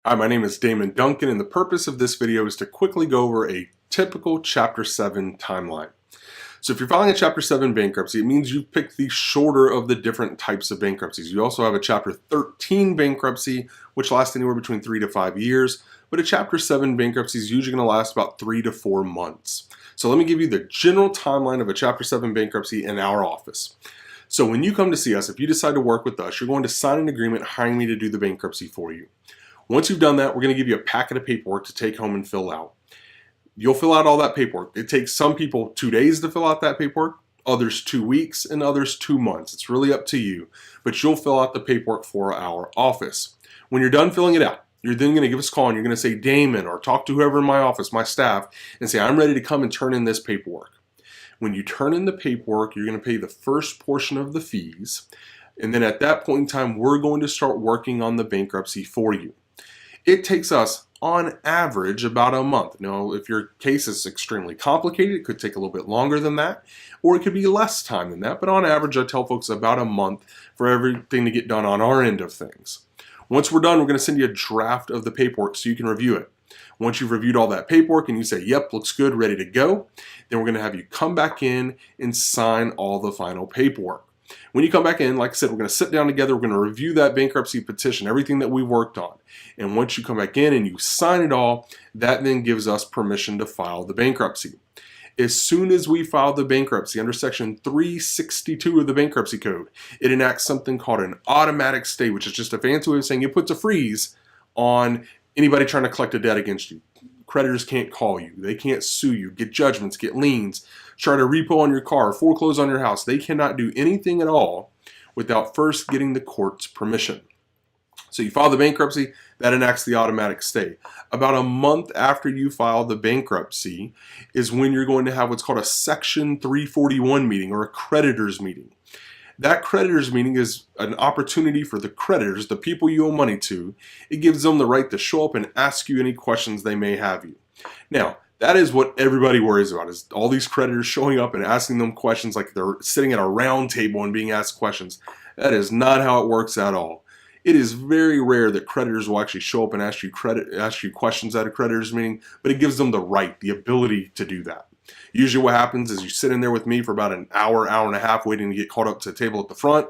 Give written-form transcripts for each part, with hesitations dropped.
Hi, my name is Damon Duncan, and the purpose of this video is to quickly go over a typical Chapter 7 timeline. So if you're filing a Chapter 7 bankruptcy, it means you've picked the shorter of the different types of bankruptcies. You also have a Chapter 13 bankruptcy, which lasts anywhere between 3 to 5 years, but a Chapter 7 bankruptcy is usually going to last about 3 to 4 months. So let me give you the general timeline of a Chapter 7 bankruptcy in our office. So when you come to see us, if you decide to work with us, you're going to sign an agreement hiring me to do the bankruptcy for you. Once you've done that, we're going to give you a packet of paperwork to take home and fill out. You'll fill out all that paperwork. It takes some people 2 days to fill out that paperwork, others 2 weeks, and others 2 months. It's really up to you, but you'll fill out the paperwork for our office. When you're done filling it out, you're then going to give us a call and you're going to say, Damon, or talk to whoever in my office, my staff, and say, I'm ready to come and turn in this paperwork. When you turn in the paperwork, you're going to pay the first portion of the fees, and then at that point in time, we're going to start working on the bankruptcy for you. It takes us, on average, about a month. Now, if your case is extremely complicated, it could take a little bit longer than that, or it could be less time than that. But on average, I tell folks about a month for everything to get done on our end of things. Once we're done, we're going to send you a draft of the paperwork so you can review it. Once you've reviewed all that paperwork and you say, yep, looks good, ready to go, then we're going to have you come back in and sign all the final paperwork. When you come back in, like I said, we're going to sit down together, we're going to review that bankruptcy petition, everything that we worked on. And once you come back in and you sign it all, that then gives us permission to file the bankruptcy. As soon as we file the bankruptcy under section 362 of the bankruptcy code, it enacts something called an automatic stay, which is just a fancy way of saying it puts a freeze on anybody trying to collect a debt against you. Creditors can't call you, they can't sue you, get judgments, get liens, try to repo on your car, foreclose on your house. They cannot do anything at all without first getting the court's permission. So you file the bankruptcy, that enacts the automatic stay. About a month after you file the bankruptcy is when you're going to have what's called a section 341 meeting, or a creditors meeting. That creditors meeting is an opportunity for the creditors, the people you owe money to. It gives them the right to show up and ask you any questions they may have you. Now, that is what everybody worries about, is all these creditors showing up and asking them questions like they're sitting at a round table and being asked questions. That is not how it works at all. It is very rare that creditors will actually show up and ask you questions at a creditors meeting, but it gives them the right, the ability to do that. Usually what happens is you sit in there with me for about an hour, hour and a half waiting to get called up to the table at the front.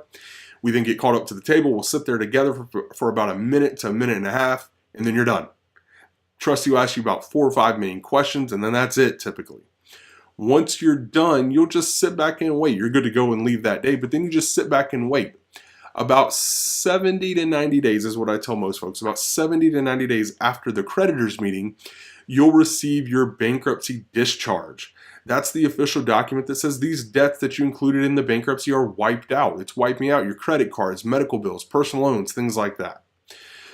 We then get called up to the table. We'll sit there together for about a minute to a minute and a half, and then you're done. Trustee will ask you about 4 or 5 main questions, and then that's it typically. Once you're done, you'll just sit back and wait. You're good to go and leave that day, but then you just sit back and wait. About 70 to 90 days is what I tell most folks. About 70 to 90 days after the creditors meeting, you'll receive your bankruptcy discharge. That's the official document that says these debts that you included in the bankruptcy are wiped out. It's wiping out your credit cards, medical bills, personal loans, things like that.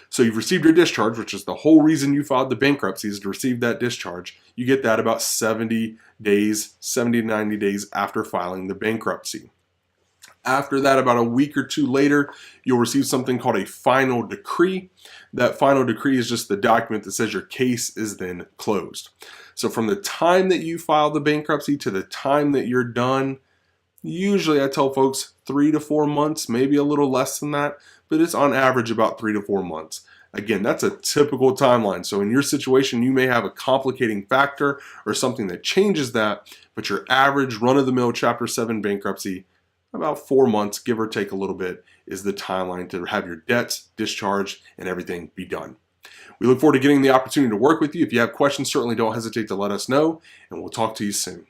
So you've received your discharge, which is the whole reason you filed the bankruptcy, is to receive that discharge. You get that about 70 days, 70 to 90 days after filing the bankruptcy. After that, about a week or 2 later, you'll receive something called a final decree. That final decree is just the document that says your case is then closed. So from the time that you file the bankruptcy to the time that you're done, usually I tell folks 3 to 4 months, maybe a little less than that, but it's on average about 3 to 4 months. Again, that's a typical timeline. So in your situation, you may have a complicating factor or something that changes that, but your average run-of-the-mill Chapter 7 bankruptcy, about 4 months, give or take a little bit, is the timeline to have your debts discharged and everything be done. We look forward to getting the opportunity to work with you. If you have questions, certainly don't hesitate to let us know, and we'll talk to you soon.